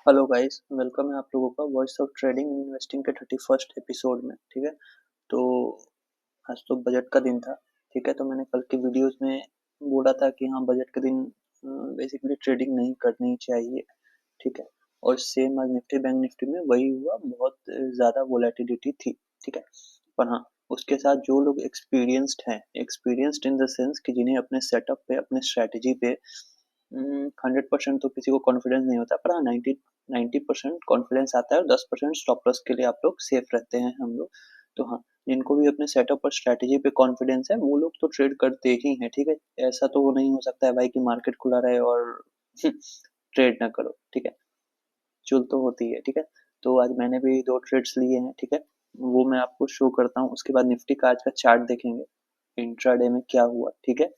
Hello guys, welcome है आप लोगों का वॉइस ऑफ ट्रेडिंग इन्वेस्टिंग के 31st एपिसोड में। ठीक है। तो आज तो बजट का दिन था। ठीक है। तो मैंने कल की वीडियोस में बोला था कि हाँ, बजट के दिन बेसिकली ट्रेडिंग नहीं करनी चाहिए। ठीक है। और सेम आज निफ्टी बैंक निफ्टी में वही हुआ, बहुत ज़्यादा वोलेटिलिटी थी। ठीक है। पर हाँ, उसके साथ जो लोग एक्सपीरियंस्ड हैं, एक्सपीरियंस्ड इन द सेंस कि जिन्हें अपने सेटअप पे, अपने स्ट्रैटेजी पे 100% तो किसी को कॉन्फिडेंस नहीं होता, पर हाँ 90% कॉन्फिडेंस आता है और 10% स्टॉप लॉस के लिए आप लोग सेफ रहते हैं हम लोग। तो हाँ, जिनको भी अपने सेटअप और स्ट्रैटेजी पे कॉन्फिडेंस है वो लोग तो ट्रेड करते ही हैं। ठीक है। ऐसा तो वो नहीं हो सकता है भाई कि मार्केट खुला रहे और ट्रेड ना करो। ठीक है। चूल तो होती है। ठीक है। तो आज मैंने भी दो ट्रेड्स लिए हैं। ठीक है। वो मैं आपको शो करता हूँ, उसके बाद निफ्टी का आज का चार्ट देखेंगे, इंट्राडे में क्या हुआ। ठीक है।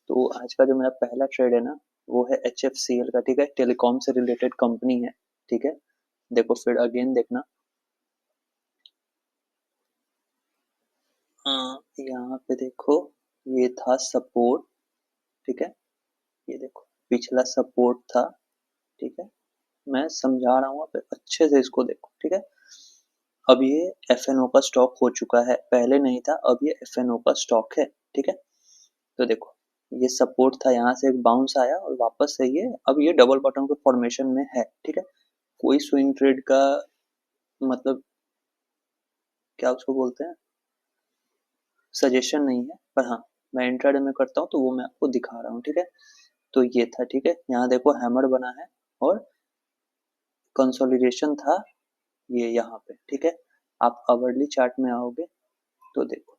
तो आज का जो मेरा पहला ट्रेड है ना, वो है HFCL का। ठीक है। टेलीकॉम से रिलेटेड कंपनी है। ठीक है। देखो फिर अगेन देखना। यहाँ पे देखो, ये था सपोर्ट। ठीक है। ये देखो पिछला सपोर्ट था। ठीक है। मैं समझा रहा हूँ, आप अच्छे से इसको देखो। ठीक है। अब ये FNO का स्टॉक हो चुका है, पहले नहीं था, अब ये FNO का स्टॉक है। ठीक है। तो देखो, ये सपोर्ट था, यहाँ से एक बाउंस आया और वापस से ये अब ये डबल बॉटम के फॉर्मेशन में है। ठीक है। कोई स्विंग ट्रेड का मतलब क्या उसको बोलते हैं, सजेशन नहीं है, पर हाँ मैं इंट्राडे में करता हूँ तो वो मैं आपको दिखा रहा हूँ। ठीक है। तो ये था। ठीक है। यहाँ देखो हैमर बना है और कंसोलिडेशन था ये यहाँ पे। ठीक है। आप आवरली चार्ट में आओगे तो देखो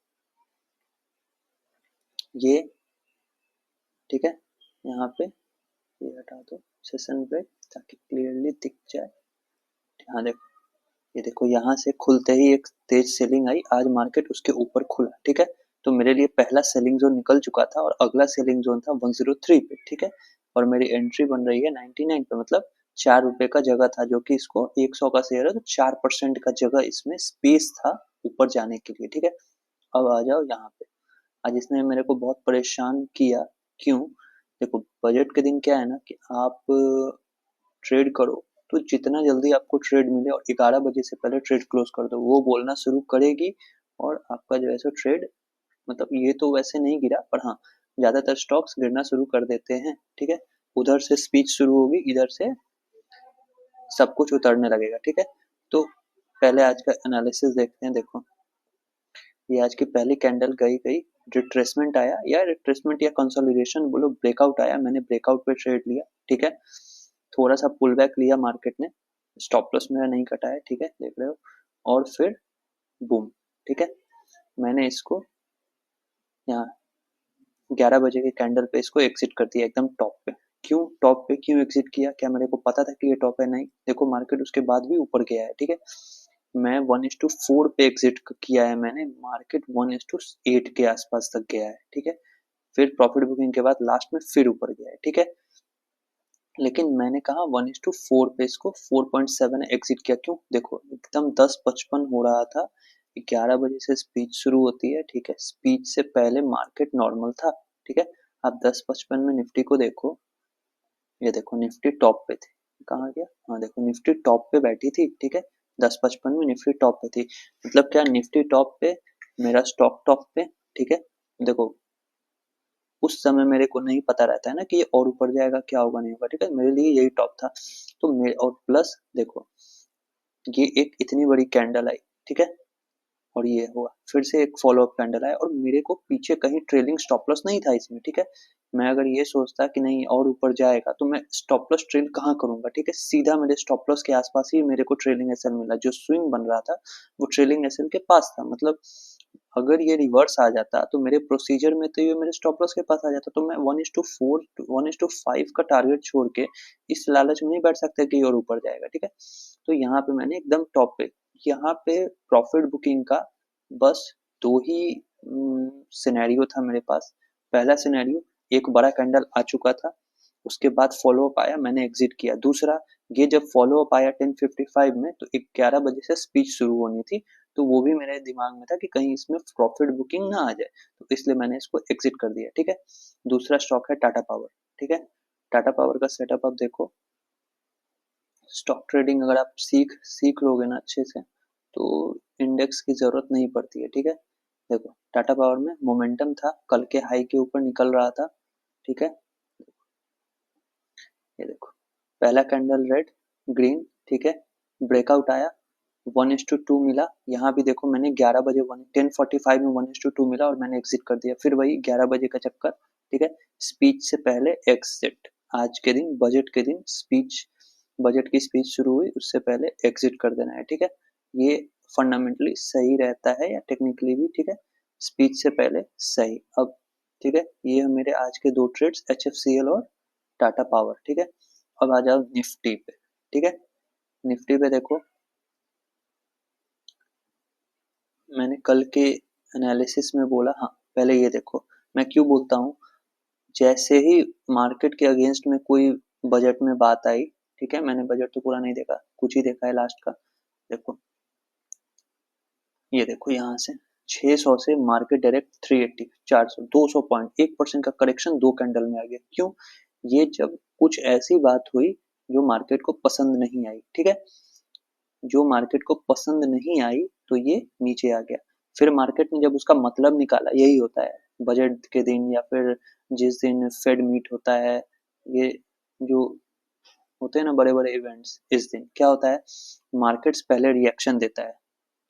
ये। ठीक है। यहाँ पे ये हटा दो सेशन ब्रेक ताकि क्लियरली दिख जाए। हाँ देखो, ये देखो यहाँ से खुलते ही एक तेज सेलिंग आई, आज मार्केट उसके ऊपर खुला। ठीक है। तो मेरे लिए पहला सेलिंग जोन निकल चुका था और अगला सेलिंग जोन था 103 पे। ठीक है। और मेरी एंट्री बन रही है 99 पे, मतलब ₹4 का जगह था, जो कि इसको 100 का शेयर है तो 4% का जगह इसमें स्पेस था ऊपर जाने के लिए। ठीक है। अब आ जाओ यहाँ पे। आज इसने मेरे को बहुत परेशान किया। क्यों? देखो, बजट के दिन क्या है ना कि आप ट्रेड करो तो जितना जल्दी आपको ट्रेड मिले और 11 बजे से पहले ट्रेड क्लोज कर दो, वो बोलना शुरू करेगी और आपका जो है सो ट्रेड, मतलब ये तो वैसे नहीं गिरा, पर हाँ ज्यादातर स्टॉक्स गिरना शुरू कर देते हैं। ठीक है। उधर से स्पीच शुरू होगी, इधर से सब कुछ उतरने लगेगा। ठीक है। तो पहले आज का एनालिसिस देखते हैं। देखो, ये आज की पहली कैंडल गई गई, रिट्रेसमेंट आया या रिट्रेसमेंट या कंसोलिडेशन बोलो, ब्रेकआउट आया, मैंने ब्रेकआउट पे ट्रेड लिया। ठीक है। थोड़ा सा पुल बैक लिया मार्केट ने, स्टॉप लॉस मेरा नहीं कटा है। ठीक है, देख रहे हो। और फिर बूम। ठीक है। मैंने इसको यहाँ 11 बजे के कैंडल पे इसको एग्जिट कर दिया एकदम टॉप पे। क्यों टॉप पे क्यों एग्जिट किया? क्या मेरे को पता था कि ये टॉप है? नहीं। देखो मार्केट उसके बाद भी ऊपर गया है। ठीक है। मैं 1:4 पे एग्जिट किया है मैंने, मार्केट 1:8 के आसपास तक गया है। ठीक है। फिर प्रॉफिट बुकिंग के बाद लास्ट में फिर ऊपर गया है। ठीक है। लेकिन मैंने कहा 1:4 पे इसको 4.7 एग्जिट किया। क्यों? देखो एकदम 10:55 हो रहा था, 11 बजे से स्पीच शुरू होती है। ठीक है। स्पीच से पहले मार्केट नॉर्मल था। ठीक है। आप 10:55 में निफ्टी को देखो, ये देखो निफ्टी टॉप पे थी। कहाँ गया? हाँ देखो, निफ्टी टॉप पे बैठी थी। ठीक है। 10:55 में निफ्टी टॉप पे थी, मतलब क्या, निफ्टी टॉप पे, मेरा स्टॉक टॉप पे। ठीक है। देखो, उस समय मेरे को नहीं पता रहता है ना कि ये और ऊपर जाएगा, क्या होगा नहीं होगा। ठीक है। मेरे लिए यही टॉप था। तो मेरे और प्लस देखो, ये एक इतनी बड़ी कैंडल आई। ठीक है। और ये हुआ फिर से एक फॉलो अप कैंडल आया और मेरे को पीछे कहीं ट्रेलिंग स्टॉप लॉस नहीं था इसमें। ठीक है। मैं अगर ये सोचता कि नहीं और ऊपर जाएगा तो मैं स्टॉप लॉस ट्रेल कहाँ करूंगा? ठीक है। सीधा मेरे स्टॉप लॉस के आसपास ही मेरे को ट्रेलिंग एसएल मिला, जो स्विंग बन रहा था वो ट्रेलिंग एसएल के पास था। मतलब अगर ये रिवर्स आ जाता तो मेरे प्रोसीजर में तो ये मेरे स्टॉप लॉस के पास आ जाता, तो मैं 1:4 1:5 का टारगेट छोड़ के इस लालच में नहीं बैठ सकता कि और ऊपर जाएगा। ठीक है। तो यहाँ पे मैंने एकदम टॉप पे, यहाँ पे प्रॉफिट बुकिंग का बस दो ही सिनेरियो था मेरे पास। पहला सिनेरियो, एक बड़ा कैंडल आ चुका था, उसके बाद फॉलो अप आया, मैंने एग्जिट किया। दूसरा, ये जब फॉलो अप आया 10:55 में तो 11 बजे से स्पीच शुरू होनी थी, तो वो भी मेरे दिमाग में था कि कहीं इसमें प्रॉफिट बुकिंग ना आ जाए, तो इसलिए मैंने इसको एग्जिट कर दिया। ठीक है। दूसरा स्टॉक है टाटा पावर। ठीक है। टाटा पावर का सेटअप आप देखो, स्टॉक ट्रेडिंग अगर आप सीख लोगे ना अच्छे से तो इंडेक्स की जरूरत नहीं पड़ती है, ठीक है। देखो टाटा पावर में मोमेंटम था, कल के हाई के ऊपर निकल रहा था, ठीक है। ये देखो पहला कैंडल रेड ग्रीन, ठीक है, ब्रेकआउट आया, 1:2 मिला। यहाँ भी देखो मैंने 11 बजे 10:45 में 1:2 मिला और मैंने एग्जिट कर दिया। फिर वही 11 बजे का चक्कर, ठीक है। स्पीच से पहले एग्जिट, आज के दिन बजट के दिन स्पीच, बजट की स्पीच शुरू हुई उससे पहले एग्जिट कर देना है, ठीक है। ये फंडामेंटली सही रहता है या टेक्निकली भी, ठीक है, स्पीच से पहले सही। अब ठीक है, ये मेरे आज के दो ट्रेड्स HFCL और टाटा पावर, ठीक है। अब आ जाओ निफ्टी पे, ठीक है। निफ्टी पे देखो मैंने कल के एनालिसिस में बोला, हाँ पहले ये देखो मैं क्यों बोलता हूँ, जैसे ही मार्केट के अगेंस्ट में कोई बजट में बात आई, ठीक है, मैंने बजट तो पूरा नहीं देखा, कुछ ही देखा है लास्ट का। देखो ये देखो यहाँ से 600 से मार्केट डायरेक्ट 380, 400, 200 पॉइंट, 1% का करेक्शन 2 कैंडल में आ गया। क्यों? ये जब कुछ ऐसी बात हुई जो मार्केट को पसंद नहीं आई, ठीक है, जो मार्केट को पसंद नहीं आई तो ये नीचे आ गया। फिर मार्केट ने जब उसका मतलब निकाला, यही होता है बजट के दिन या फिर जिस दिन फेड मीट होता है, ये जो होते हैं ना बड़े बड़े इवेंट्स, इस दिन क्या होता है, मार्केट्स पहले रिएक्शन देता है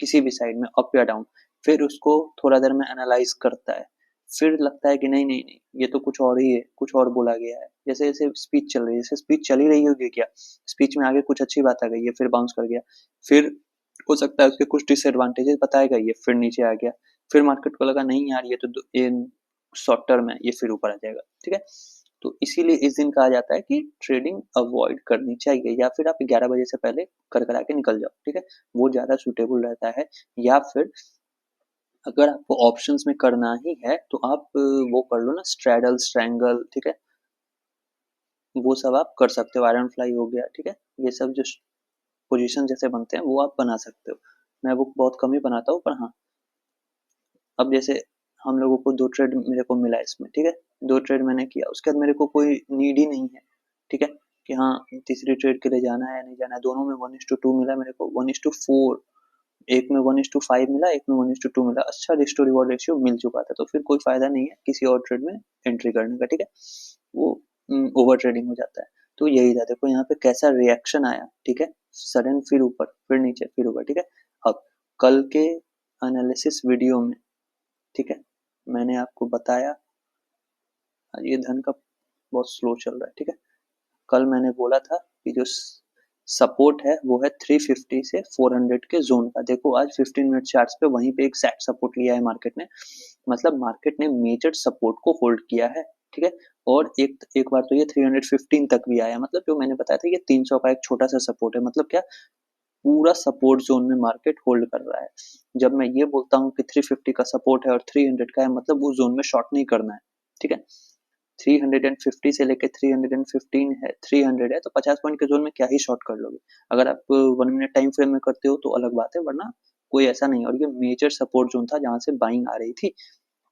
किसी भी साइड में अप या डाउन, फिर उसको थोड़ा देर में एनालाइज करता है, फिर लगता है कि नहीं नहीं नहीं ये तो कुछ और ही है, कुछ और बोला गया है। जैसे जैसे स्पीच चल रही है, जैसे स्पीच चल ही रही होगी क्या, स्पीच में आगे कुछ अच्छी बात आ गई है फिर बाउंस कर गया, फिर हो सकता है उसके कुछ डिसएडवांटेजेस बताएगा ये फिर नीचे आ गया, फिर मार्केट को लगा नहीं यार ये तो ये शॉर्ट टर्म है, ये फिर ऊपर आ जाएगा, ठीक है। तो इसीलिए इस दिन कहा जाता है कि ट्रेडिंग अवॉइड करनी चाहिए, या फिर आप 11 बजे से पहले कर करा के निकल जाओ, ठीक है, वो ज्यादा सूटेबल रहता है। या फिर अगर आपको ऑप्शंस में करना ही है तो आप वो कर लो ना, स्ट्रैडल स्ट्रैंगल, ठीक है, वो सब आप कर सकते हो, आयरन फ्लाई हो गया, ठीक है, ये सब जो पोजीशन जैसे बनते हैं वो आप बना सकते हो। मैं वो बहुत कम ही बनाता हूँ, पर हाँ अब जैसे हम लोगों को 2 ट्रेड मेरे को मिला इसमें, ठीक है, 2 ट्रेड मैंने किया, उसके बाद मेरे को कोई नीड ही नहीं है, ठीक है, कि हाँ तीसरी ट्रेड के लिए जाना है या नहीं जाना है। दोनों में 1:2 मिला मेरे को, 1:4, एक में 1:5 मिला, एक में 1:2 मिला, अच्छा रिस्क टू रिवॉर्ड रेशियो मिल चुका था, तो फिर कोई फायदा नहीं है किसी और ट्रेड में एंट्री करने का, ठीक है, वो ओवर ट्रेडिंग हो जाता है। तो यही था, देखो यहाँ पे कैसा रिएक्शन आया, ठीक है, सडन फिर ऊपर फिर नीचे फिर ऊपर, ठीक है। अब कल के एनालिसिस वीडियो में, ठीक है, मैंने आपको बताया, ये धन का बहुत स्लो चल रहा है, ठीक है, कल मैंने बोला था कि जो सपोर्ट है वो है 350 से 400 के जोन का। देखो आज 15 मिनट चार्ट्स पे वहीं पे एक सेट सपोर्ट लिया है मार्केट ने, मतलब मार्केट ने मेजर सपोर्ट को होल्ड किया है, ठीक है। और एक बार तो ये 315 तक भी आया, मतलब जो मैंने बताया था ये 300 का एक छोटा सा सपोर्ट है, मतलब क्या पूरा सपोर्ट जोन में मार्केट होल्ड कर रहा है। जब मैं ये बोलता हूँ कि 350 का सपोर्ट है और 300 का है, मतलब वो जोन में शॉर्ट नहीं करना है, ठीक है। 350 से लेके 315 है, 300 है, तो 50 पॉइंट के जोन में क्या ही शॉर्ट कर लोगे। अगर आप 1 मिनट टाइम फ्रेम में करते हो तो अलग बात है, वरना कोई ऐसा नहीं है। और ये मेजर सपोर्ट जोन था जहां से बाइंग आ रही थी,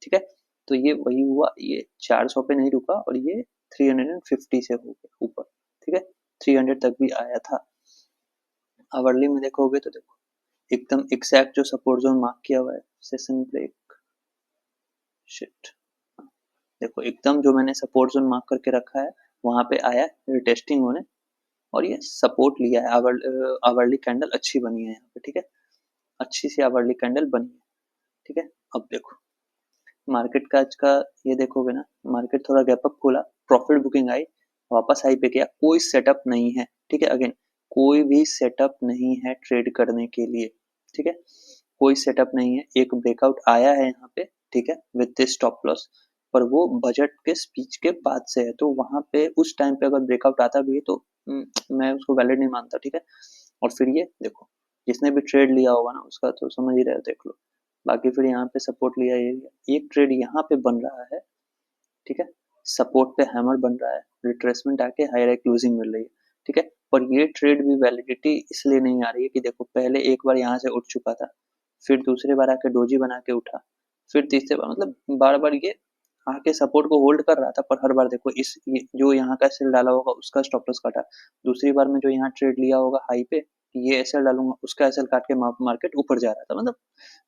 ठीक है। तो ये वही हुआ, ये 400 पे नहीं रुका और ये 350 से हो गया ऊपर, ठीक है, 300 तक भी आया था। आवरली में देखोगे तो देखो एकदम एग्जैक्ट जो सपोर्ट जोन मार्क किया हुआ है, सेशन ब्रेक, शिट, देखो एकदम जो मैंने सपोर्ट जोन मार्क करके रखा है वहां पे आया रिटेस्टिंग होने, और ये सपोर्ट लिया है। आवरली कैंडल अच्छी बनी है यहाँ पे, ठीक है, अच्छी सी आवरली कैंडल बनी है, ठीक है। अब देखो मार्केट का आज का ये देखोगे ना, मार्केट थोड़ा गैप अप खोला, प्रॉफिट बुकिंग आई, वापस हाई पे गया, कोई सेटअप नहीं है, ठीक है, अगेन कोई भी सेटअप नहीं है ट्रेड करने के लिए, ठीक है, कोई सेटअप नहीं है। एक ब्रेकआउट आया है यहाँ पे, ठीक है, विद दिस स्टॉप लॉस, पर वो बजट के स्पीच के बाद से है, तो वहां पे उस टाइम पे अगर ब्रेकआउट आता भी है तो मैं उसको वैलिड नहीं मानता, ठीक है। और फिर ये देखो जिसने भी ट्रेड लिया होगा ना उसका तो समझ ही रहे हो, देख लो। बाकी फिर यहाँ पे सपोर्ट लिया, ये एक ट्रेड यहाँ पे बन रहा है, ठीक है, सपोर्ट पे हैमर बन रहा है, रिट्रेसमेंट आके हाई क्लोजिंग मिल रही है, ठीक है। पर ये ट्रेड भी वैलिडिटी इसलिए नहीं आ रही है कि देखो पहले एक बार यहाँ से उठ चुका था, फिर दूसरे बार आके डोजी बना के उठा, फिर तीसरे बार, मतलब बार बार ये आके सपोर्ट को होल्ड कर रहा था, पर हर बार देखो जो यहाँ का सेल डाला होगा उसका स्टॉप लॉस काटा, दूसरी बार में जो यहाँ ट्रेड लिया होगा हाई पे, ये एसएल डालूंगा उसका एसएल काट के मार्केट ऊपर जा रहा था। मतलब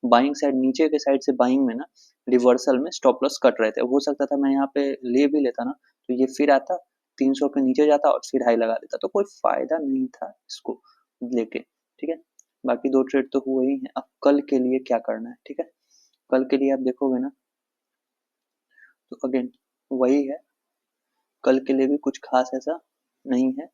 बाइंग साइड, नीचे के साइड से बाइंग में ना रिवर्सल में स्टॉप लॉस कट रहे थे। हो सकता था मैं यहाँ पे ले भी लेता ना, तो ये फिर आता 300 के नीचे जाता और फिर हाई लगा देता, तो कोई फायदा नहीं था इसको लेके। ठीक है, बाकी दो ट्रेड तो हुए ही हैं। अब कल के लिए क्या करना है, ठीक है, कल के लिए आप देखोगे ना तो अगेन वही है, कल के लिए भी कुछ खास ऐसा नहीं है।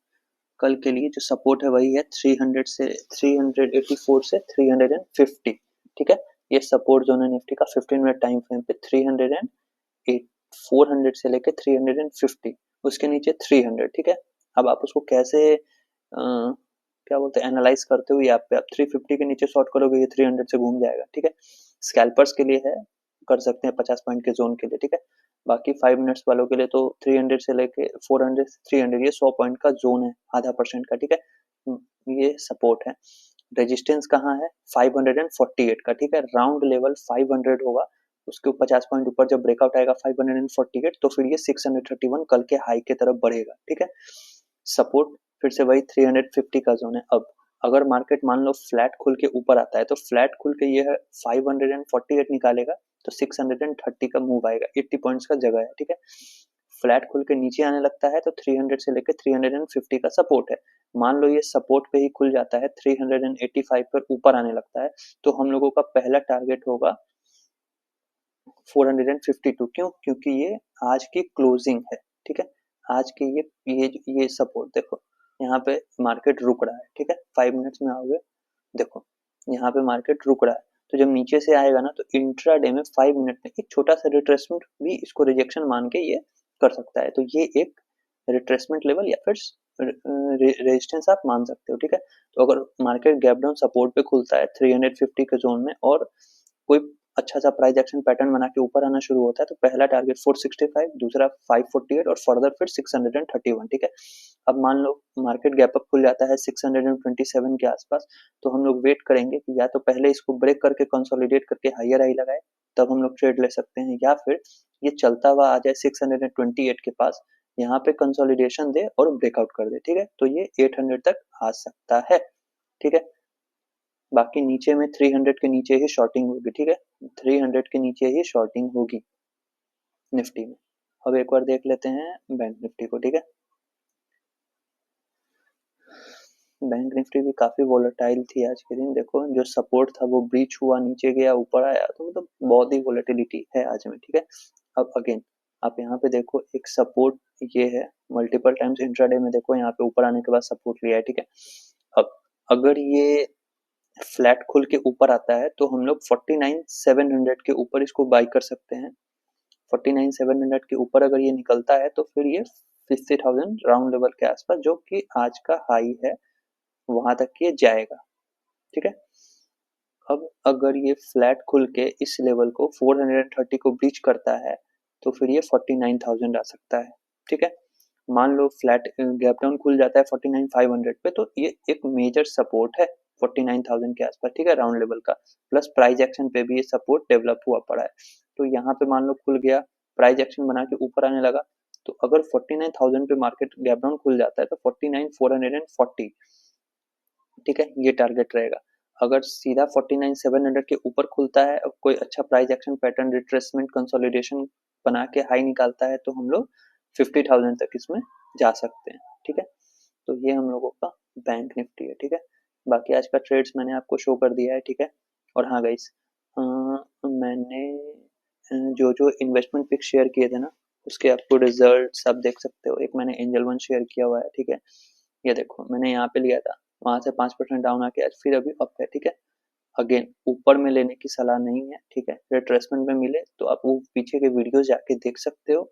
कल के लिए जो सपोर्ट है वही है 300 से 384 से 350। ठीक है, ये सपोर्ट जोन है निफ्टी का 15 मिनट टाइम फ्रेम पे 308, 400 से लेके 350, उसके नीचे 300। ठीक है, अब आप उसको कैसे क्या बोलते हैं एनालाइज करते हो, ये आप 350 के नीचे शॉर्ट करोगे ये 300 से घूम जाएगा। ठीक है, स्कैल्पर्स के लिए है, कर सकते हैं 50 पॉइंट के जोन के लिए। ठीक है, बाकी 5 मिनट्स वालों के लिए तो 300 से लेके 400 से 300 ये 100 पॉइंट का जोन है, आधा परसेंट का। ठीक है, ये सपोर्ट है। रेजिस्टेंस कहाँ है 548 का। ठीक है, राउंड लेवल 500 होगा, उसके 50 पॉइंट ऊपर जब ब्रेकआउट आएगा 548 तो फिर ये 631 कल के हाई के तरफ बढ़ेगा। ठीक है, सपोर्ट फिर से वही 350 का जोन है। अब अगर मार्केट मान लो फ्लैट खुल के ऊपर आता है तो फ्लैट खुल के ये है 548 निकालेगा तो 630 का मूव आएगा, 80 पॉइंट्स का जगह है। ठीक है, फ्लैट खुल के नीचे आने लगता है तो 300 से लेकर 350 का सपोर्ट है। मान लो ये सपोर्ट पे ही खुल जाता है 385 पर ऊपर आने लगता है तो हम लोगों का पहला टारगेट होगा 452। क्यों? क्योंकि ये आज की क्लोजिंग है। ठीक है, आज के ये सपोर्ट देखो, यहाँ पे मार्केट रुक रहा है। ठीक है, 5 मिनट्स में आओगे, देखो यहाँ पे मार्केट रुक रहा है, तो जब नीचे से आएगा ना तो इंट्राडे में 5 मिनट में एक छोटा सा रिट्रेसमेंट भी इसको रिजेक्शन मान के ये कर सकता है, तो ये एक रिट्रेसमेंट लेवल या फिर रेजिस्टेंस आप मान सकते हो। ठीक है, तो अगर मार्केट गैप डाउन सपोर्ट पे खुलता है 350 के जोन में और कोई अच्छा सा प्राइस एक्शन पैटर्न बना के ऊपर आना शुरू होता है तो पहला टारगेट 465, दूसरा 548 और फर्दर फिर 631। ठीक है, अब मान लो मार्केट गैप अप खुल जाता है 627 के आसपास, तो हम लोग वेट करेंगे कि या तो पहले इसको ब्रेक करके कंसोलिडेट करके हायर हाई लगाए तब हम लोग ट्रेड ले सकते हैं, या फिर ये चलता हुआ आ जाए 628 के पास, यहाँ पे कंसोलिडेशन दे और ब्रेकआउट कर दे। ठीक है, तो ये 800 तक आ सकता है। ठीक है, बाकी नीचे में 300 के नीचे ही शॉर्टिंग होगी। ठीक है, 300 के नीचे ही शॉर्टिंग होगी निफ्टी में। अब एक बार देख लेते हैं बैंक निफ्टी को। ठीक है, बैंक निफ्टी भी काफी वोलेटाइल थी आज के दिन। देखो जो सपोर्ट था वो ब्रीच हुआ, नीचे गया, ऊपर आया, तो मतलब बहुत ही वोलेटिलिटी है आज में। ठीक है, अब अगेन आप यहाँ पे देखो एक सपोर्ट ये है, मल्टीपल टाइम्स इंट्राडे में देखो यहाँ पे ऊपर आने के बाद सपोर्ट लिया है। ठीक है, अब अगर ये फ्लैट खुल के ऊपर आता है तो हम लोग 49,700 के ऊपर इसको बाई कर सकते हैं। 49,700 के ऊपर अगर ये निकलता है तो फिर ये 50,000 राउंड लेवल के आसपास, जो कि आज का हाई है, वहां तक ये जाएगा। ठीक है, अब अगर ये फ्लैट खुल के इस लेवल को 430 को ब्रीच करता है तो फिर ये 49,000 आ सकता है। ठीक है, मान लो फ्लैट गैप डाउन खुल जाता है 49,500 पे तो ये एक मेजर सपोर्ट है 49,000 के आसपास। ठीक है, राउंड लेवल का, प्लस प्राइस एक्शन पे भी ये सपोर्ट डेवलप हुआ पड़ा है। तो यहाँ पे मान लो खुल गया, प्राइस एक्शन बना के ऊपर आने लगा, तो अगर 49,000 पे मार्केट गैप डाउन खुल जाता है तो 49,440, ठीक है, ये टारगेट रहेगा। अगर सीधा 49,700 के ऊपर खुलता है, कोई अच्छा price action pattern retracement consolidation बना के हाई निकालता है, तो हम लोग 50,000 तक इसमें जा सकते हैं। ठीक है, तो ये हम लोगों का बैंक निफ्टी है। ठीक है, बाकी आज का ट्रेड्स मैंने आपको शो कर दिया है। ठीक है, और हाँ गाइस, मैंने जो जो इन्वेस्टमेंट पिक शेयर किए थे ना उसके आपको रिजल्ट आप देख सकते हो। एक मैंने एंजल वन शेयर किया हुआ है। ठीक है, ये देखो मैंने यहाँ पे लिया था, वहां से 5% डाउन आके आज फिर अभी अप है। ठीक है, अगेन ऊपर में लेने की सलाह नहीं है। ठीक है, रिट्रेसमेंट में मिले तो आप वो पीछे के वीडियो जाके देख सकते हो।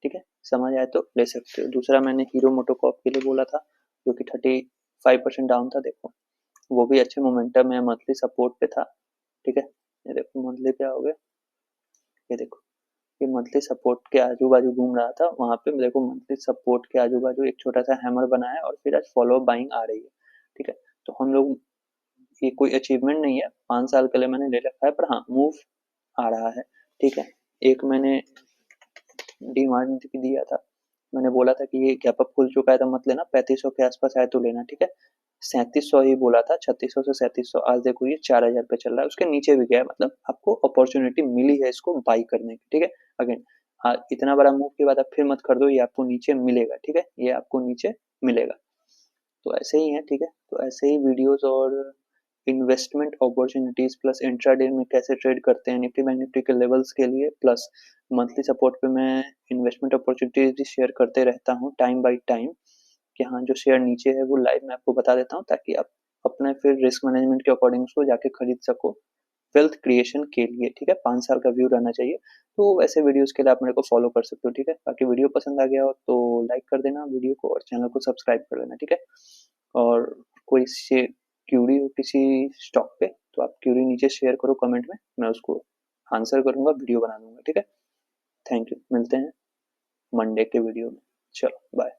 ठीक है, समझ आए तो ले सकते हो। दूसरा मैंने हीरो मोटोकॉर्प के लिए बोला था जो कि 35% डाउन था, देखो वो भी अच्छे मोमेंटम में मंथली सपोर्ट पे था। ठीक है, ये देखो मंथली पे आओगे, ये देखो ये मंथली सपोर्ट के आजू बाजू घूम रहा था, वहां पे देखो मंथली सपोर्ट के आजू बाजू एक छोटा सा हैमर बना है और फिर आज फॉलो बाइंग आ रही है। ठीक है, तो हम लोग, ये कोई अचीवमेंट नहीं है, 5 साल के लिए मैंने ले रखा है, पर हाँ मूव आ रहा है। ठीक है, एक मैंने डिमांड दिया था, मैंने बोला था कि ये गैप अप खुल चुका है तो मत लेना, 3500 के आसपास आए तो लेना, ठीक है। 3700 ही बोला था, 3600 से 3700, आज देखो ये 4000 पे चल रहा है, उसके नीचे भी गया है, मतलब आपको अपॉर्चुनिटी मिली है इसको बाई करने की, ठीक है। अगेन हाँ, इतना बड़ा मूव के बाद आप फिर मत खरीदो, ये आपको नीचे मिलेगा, ठीक है, ये आपको नीचे मिलेगा। तो ऐसे ही है, ठीक है। तो ऐसे ही वीडियोस और इन्वेस्टमेंट अपॉर्चुनिटीज प्लस इंट्राडे में कैसे ट्रेड करते हैं निफ्टी बैंक निफ्टी के लेवल्स के लिए, प्लस मंथली सपोर्ट पे मैं इन्वेस्टमेंट अपॉर्चुनिटीज भी शेयर करते रहता हूँ टाइम बाई टाइम, कि हाँ जो शेयर नीचे है वो लाइव मैं आपको बता देता हूँ, ताकि आप अपने फिर रिस्क मैनेजमेंट के अकॉर्डिंग उसको जाके खरीद सको वेल्थ क्रिएशन के लिए, ठीक है। 5 साल का व्यू रहना चाहिए। तो वैसे वीडियोस के लिए आप मेरे को फॉलो कर सकते हो, ठीक है। बाकी वीडियो पसंद आ गया हो तो लाइक कर देना वीडियो को और चैनल को सब्सक्राइब कर लेना, ठीक है। और कोई से क्यूरी हो किसी स्टॉक पे तो आप क्यूरी नीचे शेयर करो कमेंट में, मैं उसको आंसर करूंगा, वीडियो बना दूंगा, ठीक है। थैंक यू, मिलते हैं मंडे के वीडियो में। चलो बाय।